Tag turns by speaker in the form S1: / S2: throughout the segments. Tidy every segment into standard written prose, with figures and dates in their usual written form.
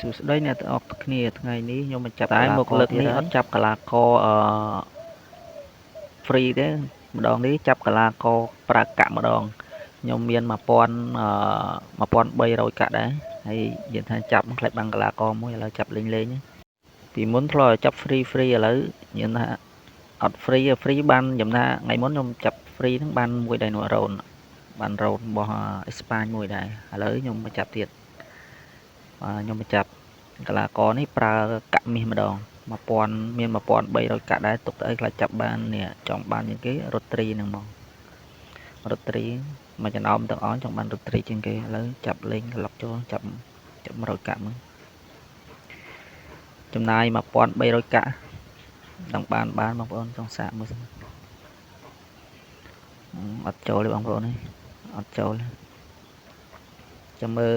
S1: សួស្តីអ្នកទាំងអស់គ្នាថ្ងៃនេះខ្ញុំបញ្ចាប់តែមកលើកនេះអត់ចាប់កីឡាករfree ទេម្ដងនេះចាប់កីឡាករប្រើកាក់ម្ដងខ្ញុំមាន1300កាក់ដែរហើយនិយាយថាចាប់ខ្លាចបាំងកីឡាករមួយឥឡូវចាប់លេងពីមុនធ្លាប់ចាប់ free ឥឡូវនិយាយថាអត់ free បានខ្ញុំថាថ្ងៃមុនខ្ញុំចាប់ free ហ្នឹងបានមួយដែរនោះរ៉ូនបានរ៉ូនរបស់អេស្ប៉ាញមួយដែរឥឡូវខ្ញុំមកចាប់ទៀតខ្ញុំមកចាប់កីឡាករនេះប្រើកាក់មាសម្ដង1000មាន1300កាក់ដែរទុកទៅអីខ្លះចាប់បាននេះចង់បានជាងគេរត់ត្រីហ្នឹងមករត់ត្រីមួយចំណោមទាំងអស់ចង់បានរត់ត្រីជាងគេឥឡូវចាប់លេងក្លុកចូលចាប់100កាក់មើលចំណាយ1300កាក់ដល់បានបងប្អូនចង់សាកមើលអត់ចូលទេបងប្អូនអត់ចូលចាំមើល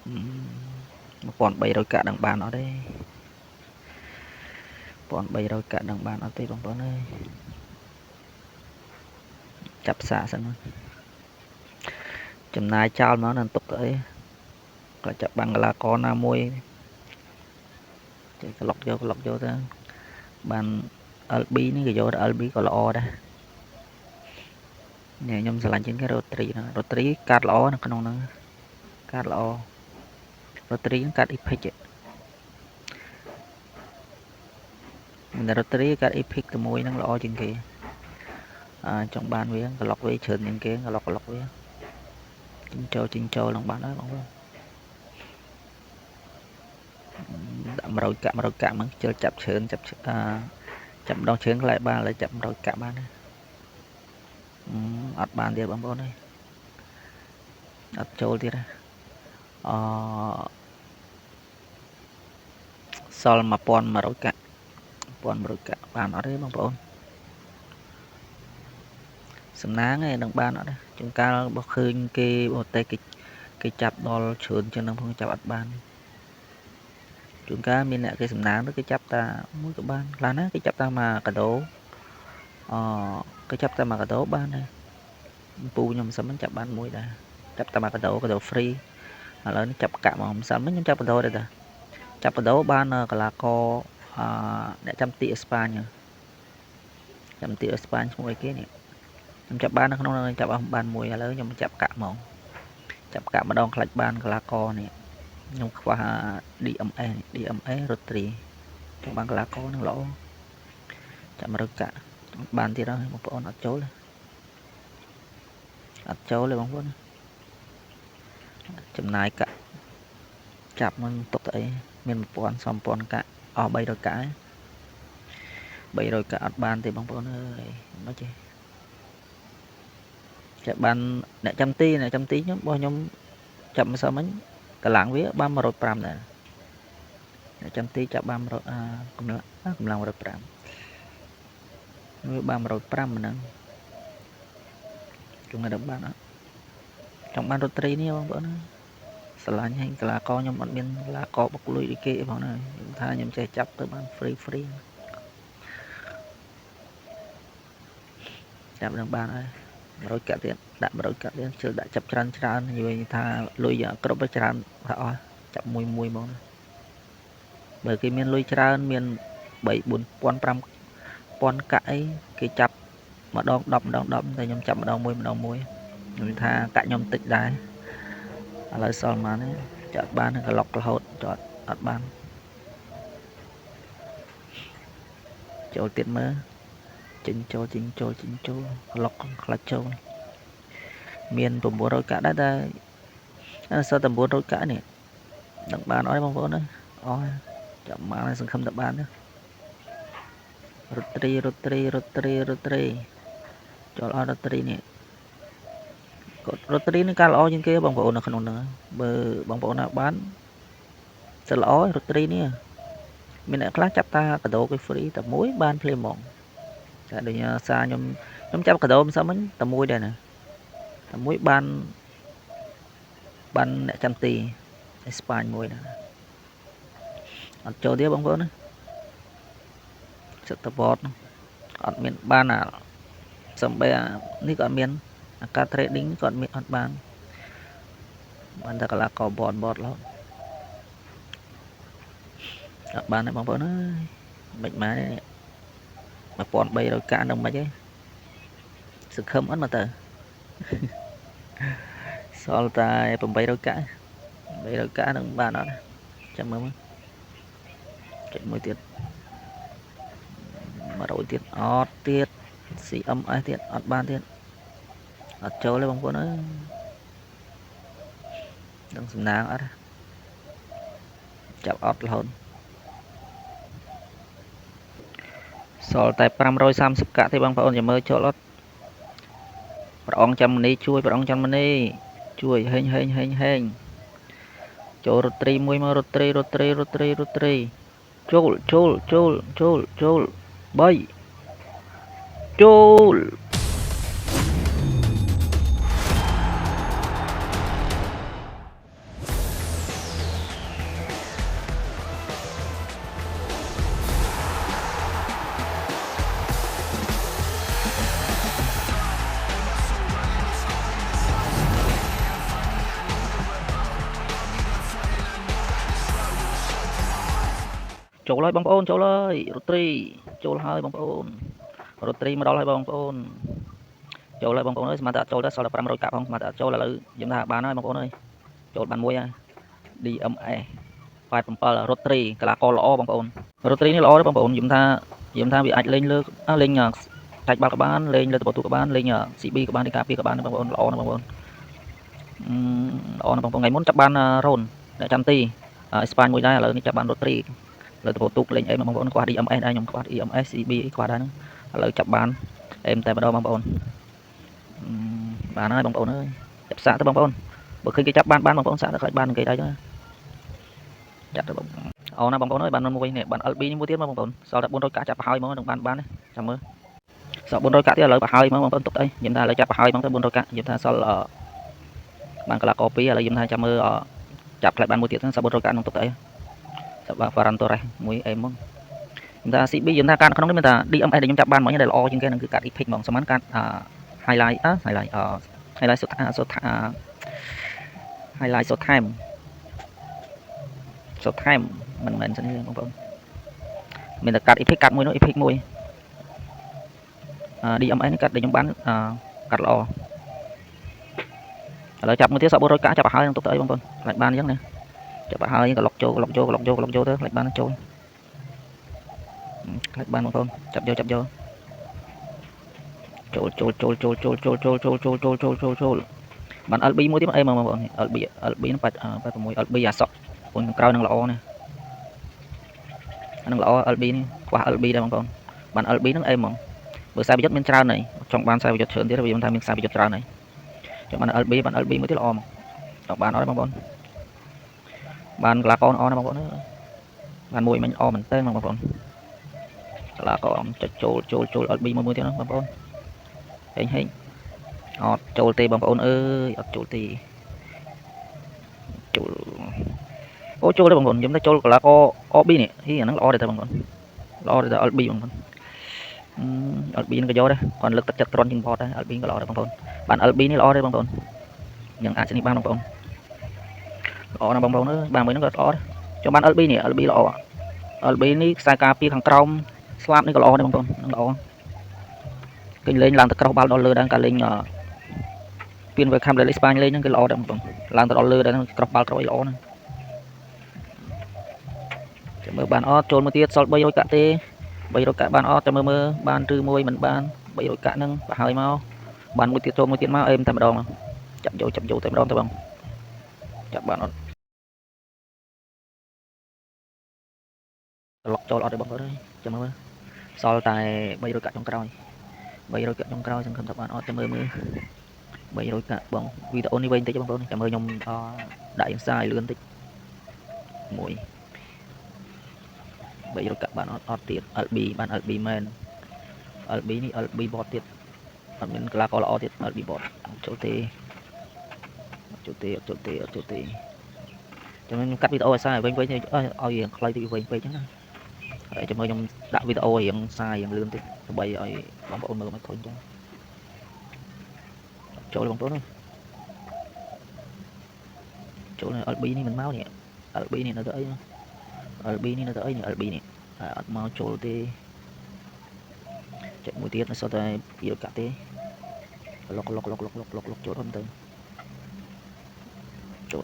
S1: 1300កាក់ដល់បានអត់ទេ1300កាក់ដល់បានអត់ទេបងប្អូនអើយចាប់សាកសិនចំណាយចោលមកនឹងទុកទៅអីក៏ចាប់បាំងកីឡាករណាមួយចេះក្លុកយកទៅបាន LB នេះក៏យក LB ក៏ល្អដែរនេះខ្ញុំឆ្លាញ់ជាងគេរត់ត្រីកាត់ល្អនៅក្នុងហ្នឹងកាត់ល្អរត់ត្រីកាត់ epic មិនរត់ត្រីកាត់ epic ទៅមួយហ្នឹងល្អជាងគេចង់បានវាក្លុកវាច្រើនជាងគេក្លុកវាជីងចូលឡើងបានហើយបងប្អូនដាក់100កាក់ហ្នឹងជិលចាប់ច្រើនចាប់ម្ដងច្រើនខ្លាចបានឥឡូវចាប់100កាក់បានអត់បានទៀតបងប្អូនអើយអត់ចូលទៀតសល់1100កាក់1100កាក់បានអត់ទេបងប្អូនសំណាងឯងនឹងបានអត់ទេជួនកាលរបស់ឃើញគេបរទេសគេចាប់ដល់ច្រើនជាងនឹងផងចាប់អត់បានជួនកាលមានអ្នកគេសំណាងទៅគេចាប់តាមួយក៏បានខ្លះណាគេចាប់តាមកកាដូគេចាប់តាមកកាដូបានដែរពូខ្ញុំមិនចាប់បានមួយដែរចាប់តាមកកាដូ free ឥឡូវនេះចាប់កាក់មកមិនខ្ញុំចាប់កាដូដែរតាចាប់កាដូបានកីឡាករអ្នកចាំទីអេស្ប៉ាញចាំទីអេស្ប៉ាញឈ្មោះអីគេនេះខ្ញុំចាប់បាននៅក្នុងនឹងចាប់បានមួយឥឡូវខ្ញុំចាប់កាក់ហ្មងចាប់កាក់ម្ដងខ្លាច់បានកីឡាករនេះខ្ញុំខ្វះ DMA រត់ត្រីចង់បានកីឡាករនឹងល្អចាប់100កាក់បានទៀតហើយបងប្អូនអត់ចូលទេបងប្អូនចំណាយកាក់ចាប់មិនទុកទៅអីមាន1000 កាក់អស់300កាក់ហើយ300កាក់អត់បានទេបងប្អូនអើយមិនចេះចាប់បានអ្នកចាំទីខ្ញុំរបស់ខ្ញុំចាប់មិនសមមិញកម្លាំងវាបាន105ដែរអ្នកចាំទីចាប់បានកម្លាំង105វាបាន105ហ្នឹងជុំដល់បានអត់ចង់បានរត់ត្រីនេះបងប្អូនស្រឡាញ់ហើយកីឡាករខ្ញុំអត់មានកីឡាករបុកលុយដូចគេផងណាខ្ញុំថាខ្ញុំចេះចាប់ទៅបាន free ចាប់នឹងបានហើយ100កាក់ទៀតដាក់100កាក់ទៀតជិលដាក់ចាប់ច្រើននិយាយថាលុយគ្រប់ទៅច្រើនថាអស់ចាប់មួយហ្មងបើគេមានលុយច្រើនមាន3 4000 5000កាក់អីគេចាប់ម្ដង10តែខ្ញុំចាប់ម្ដងមួយខ្ញុំថាកាក់ខ្ញុំតិចដែរឥឡូវសល់ប៉ុន្មានចាត់បានក្លុករហូតចត់អត់បានចូលទៀតមើលចេញចូលក្លុកខ្លាច់ចូលមាន900កាក់ដែរតែសល់តែ900កាក់នេះដឹងបានអត់បងប្អូនអស់ចាំបានសង្ឃឹមតែបានរត់ត្រីចូលអត់រត់ត្រីនេះគាត់រត់ត្រីនេះការល្អជាងគេបងប្អូននៅក្នុងហ្នឹងបើបងប្អូនណាបានសិលល្អរត់ត្រីនេះមានអ្នកខ្លះចាប់តាកាដូគេ free តែមួយបានភ្លាមហ្មងតែដូចសារខ្ញុំចាប់កាដូមិនសមមិញតែមួយដែរណាតែមួយបានអ្នកចាំទីអេស្ប៉ាញមួយណាអត់ចូលទៀតបងប្អូនណាចិត្តតបតអត់មានបានសំបីនេះក៏អត់មានអាការ trading ក៏អត់មានអត់បាន បានតែកន្លះកបតរហូតអត់បានទេបងប្អូនអើយមិនបានទេ1300កាក់នឹងមិនទេសង្ឃឹមអត់មកទៅសល់តែ800កាក់800កាក់នឹងបានអត់ចាំមើលចុចមួយទៀត100ទៀតអត់ទៀត CMS ទៀតអត់បានទៀតអត់ចូលទេបងប្អូនអើយដឹងសំណាងអត់ចាប់អត់រហូតសល់តែ530កាក់ទេបងប្អូនចាំមើលចូលអត់ព្រះអង្គចាំមនីជួយព្រះអង្គចាំមនីជួយហេងចូលរត់ត្រីមួយមករត់ត្រីចូល3ចូលចូលហើយបងប្អូនចូលហើយរត់ត្រីចូលហើយបងប្អូនរត់ត្រីមកដល់ហើយបងប្អូនចូលហើយបងប្អូនអើយស្មានតែអត់ចូលទៅសល់តែ500កាក់ផងស្មានតែអត់ចូលឥឡូវយើងថាបានហើយបងប្អូនអើយចូលបានមួយហើយ DMS 87រត់ត្រីកីឡាករល្អបងប្អូនរត់ត្រីនេះល្អទេបងប្អូនខ្ញុំថាវាអាចលេងលើលេងតាច់បាល់ក៏បានលេងលើតបទូក៏បានលេង CB ក៏បានទីការពារក៏បានបងប្អូនល្អណាស់បងប្អូនល្អណាស់បងប្អូនថ្ងៃមុនចាប់បានរ៉ូនអ្នកចាំទីអេស្ប៉ាញមួយដែរឥឡូវនេះចាប់បានរត់ត្រីលើតបទូលេងអេបងប្អូនខ្វះ DMS ដែរខ្ញុំខ្វះ EMS CB ខ្វះដែរហ្នឹងឥឡូវចាប់បានអេមតែម្ដងបងប្អូនបានហើយបងប្អូនអើយចាប់សាកទៅបងប្អូនបើឃើញគេចាប់បានបងប្អូនសាកទៅខ្លាចបានគេដែរចាប់ទៅបងអូណាបងប្អូនអើយបានមួយនេះបាន LB នេះមួយទៀតមកបងប្អូនសល់តែ400កាក់ចាប់ប្រហើយមកនឹងបានទេចាំមើលសល់400កាក់ទៀតឥឡូវប្រហើយមកបងប្អូនទុកអីខ្ញុំថាឥឡូវចាប់ប្រហើយមកទៅ400កាក់ខ្ញុំថាសល់បានកន្លះក2ឥឡូវខ្ញុំថាចាំមើលចាប់ផ្លែបានមួយទៀតហ្នឹងសល់400កាក់ក្នុងទុកអីចាប់បាន Farantorres មួយអេមកខ្ញុំថា CB ខ្ញុំថាកាត់ក្នុងនេះមានថា DMS ដែលខ្ញុំចាប់បានមកនេះដែលល្អជាងគេហ្នឹងគឺកាត់ Epic ហ្មងស្មានកាត់highlight highlight សុទ្ធ highlight សុទ្ធថែមមិនមែនចឹងទេបងប្អូនមានតែកាត់ Epic កាត់មួយនោះ Epic មួយDMS នេះកាត់ដែលខ្ញុំបានកាត់ល្អឥឡូវចាប់មួយទៀតសក់400កាក់ចាប់ឲ្យហើយនឹងទុកទៅអីបងប្អូនខ្លាចបានអញ្ចឹងណាចាប់ឲ្យហើយក៏លុកចូលទៅខ្លាចបានចូលខ្លាចបានបងប្អូនចាប់យកចូលបាន LB មួយទៀតអីបងប្អូន LB នឹង86 LB អាសក់ពុញក្រោយនឹងល្អណាអានឹងល្អ LB នេះខ្វះ LB ដែរបងប្អូនបាន LB នឹងអីហ្មងបើខ្សែប្រយុទ្ធមានច្រើនហើយចង់បានខ្សែប្រយុទ្ធច្រើនទៀតវាមិនថាមានខ្សែប្រយុទ្ធច្រើនហើយចង់បាន LB មួយទៀតល្អហ្មងចង់បានអត់ទេបងប្អូនបានកីឡាករល្អណាស់បងប្អូនបានមួយមិញល្អមែនតើបងប្អូនកីឡាករចុចចូល LB មួយទៀតណាបងប្អូនហេងអត់ចូលទេបងប្អូនអើយអត់ចូលទេចូលអូចូលទេបងប្អូនខ្ញុំទៅចូលកីឡាករ OB នេះអាហ្នឹងល្អដែរតែបងប្អូនល្អដែរតែ LB បងប្អូនLB នឹងក៏យកដែរគាត់លើកទឹកចិត្តត្រន់ជាងបតដែរ LB ក៏ល្អដែរបងប្អូនបាន LB នេះល្អដែរបងប្អូនយើងអាចនេះបានបងប្អូនល្អណាស់បងប្អូនអើយបានមួយហ្នឹងក៏ល្អដែរចូលបាន LB នេះ LB ល្អ LB នេះខ្សែការពារខាងក្រោមស្លាប់នេះក៏ល្អដែរបងប្អូននឹងល្អគេលេងឡើងទៅក្រោះបាល់ដល់លើដែរការលេងពីន Welcome លេងស្ប៉ាញលេងហ្នឹងគឺល្អដែរបងប្អូនឡើងទៅដល់លើដែរក្រោះបាល់ក្រោយល្អណាស់ចាំមើលបានអត់ចូលមួយទៀតសល់300កាក់ទេ300កាក់បានអត់ចាំមើលបានឬមួយមិនបាន300កាក់ហ្នឹងប្រហើយមកបានមួយទៀតចូលមួយទៀតមកអេមតែម្ដងចាប់យកតែម្ដងទៅបងចាប់បានអត់ក្លុកចូលអត់ទេបងប្អូនអើយចាំមើលសល់តែ300កាក់ចុងក្រោយ300កាក់ចុងក្រោយសង្ឃឹមថាបានអត់ចាំមើល300កាក់បងវីដេអូនេះវែងតិចបងប្អូនចាំមើលខ្ញុំដាក់យ៉ាងសាយលឿនតិចមួយ300កាក់បានអត់ទៀត LB បាន LB មែន LB នេះ LB bot ទៀតអត់មានកីឡាករល្អទៀត LB bot ចូលទេចាំខ្ញុំកាត់វីដេអូឲ្យសាយវិញឲ្យរៀងខ្លីតិចវិញពេកចឹងណាហើយចាំមើលខ្ញុំដាក់វីដេអូរៀងសាយរៀងលឿនតិចដើម្បីឲ្យបងប្អូនមើលមិនឃើញចឹងចូលបងប្អូន chỗ này LB này mình máu nè LB này nó tới LB này nó tới LB này mau chỗ thì chạy mũi tiết nó sau đây yếu cả thế lọc chỗ hơn tới chỗ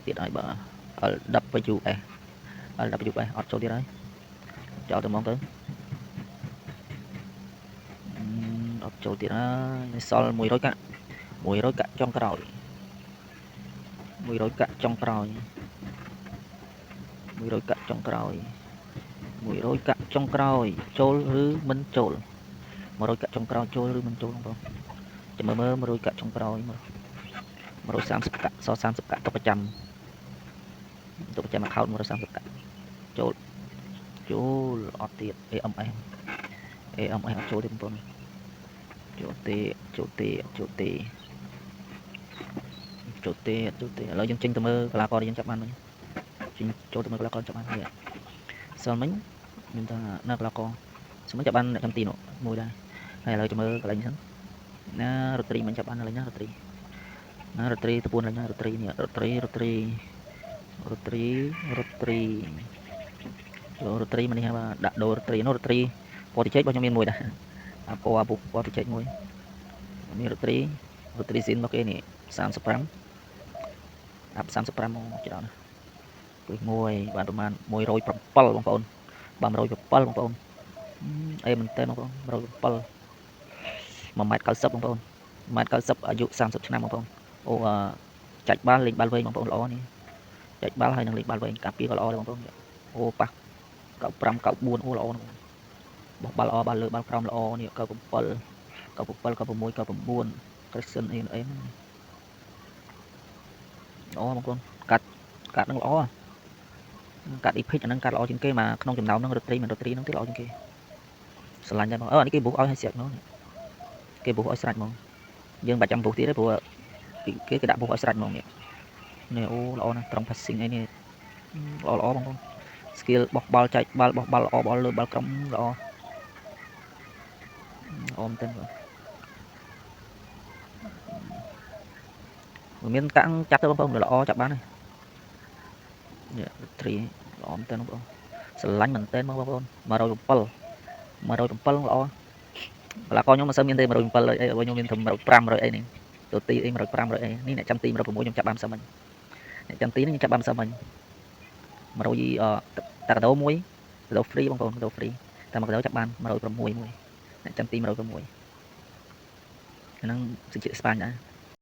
S1: tiết ai bà đập với chủ này đập với chủ này chỗ tiết đấy cho tôi mong tới chỗ tiết nó sol mùi rối cả trong cái rồi mùi rối cả trong cái rồi mùi rối cả trong cái rồi mùi rối cả trong cái rồi trôi rứ mình trôi mà rối cả trong cái rồi trôi rứ mình trôi không chỉ mơ mà rối cả trong cái rồi mà rối sam sập cả so sam sập cả tốc trăm mà khâu mà rối sam sập cả trôi trôi ọt tiệt âm em trôi thêm con chỗ tê lấy dân chinh tụi mơ là con đi dân chấp ăn chinh chỗ tụi mơ là con chấp ăn vậy sau mình ta nó là con sau mình chấp ăn lại trăm tiền mùi đây hay là tụi mơ cái này nó rotary mình chấp ăn là nó rotary tụi buôn là nó rotary nè rotary mình ha đặt đồ rotary nó rotary có thì chết bao nhiêu miền mùi đã có thì chết mùi miền rotary xin ok nè sam spam áp sam spam chỉ đó nè mùi bạnประมาณ107បងប្អូន107បងប្អូនអេមែនតើបងប្អូន107 1m90បងប្អូន 1m90 អាយុ30ឆ្នាំបងប្អូនអូចាច់បាល់លេងបាល់វែងបងប្អូនល្អនេះចាច់បាល់ហើយនឹងលេងបាល់វែងការពារក៏ល្អដែរបងប្អូនអូប៉ះ95 94អូល្អណាស់បោះបាល់ល្អបាល់លើបាល់ក្រោមល្អនេះ97 96 99 Christian អីល្អបងប្អូនកាត់នឹងល្អកាត់ epic អានឹងកាត់ល្អជាងគេមកក្នុងចំណោមនឹងរត្រីមិនរត្រីនឹងទៀតល្អជាងគេស្រឡាញ់ដែរបងនេះគេបុកឲ្យឲ្យស្រេចមកគេបុកឲ្យស្រេចមកយើងបាច់ចាំបុកទៀតទេព្រោះគេដាក់បុកឲ្យស្រេចមកនេះអូល្អណាស់ត្រង់ passing អីនេះល្អបងប្អូន skill បោះបាល់ចែកបាល់បោះបាល់ល្អបាល់លើបាល់ក្រោមល្អមែនតើមានកាំងចាប់ទៅបងប្អូនល្អចាប់បានហើយត្រីល្អមែនតើបងប្អូនស្រឡាញ់មែនតើបងប្អូន107ល្អឡាកោខ្ញុំមិនសូវមានទេ107អីខ្ញុំមានតែ105អីនេះទៅទីអី105អីនេះអ្នកចាំទី106ខ្ញុំចាប់បានសិនមិញអ្នកចាំទីនេះខ្ញុំចាប់បានសិនមិញ100តាកាដូមួយកាដូ free បងប្អូនកាដូ free តែមកកាដូចាប់បាន106មួយអ្នកចាំទី106ហ្នឹងសិជាស្ប៉ាញដែរ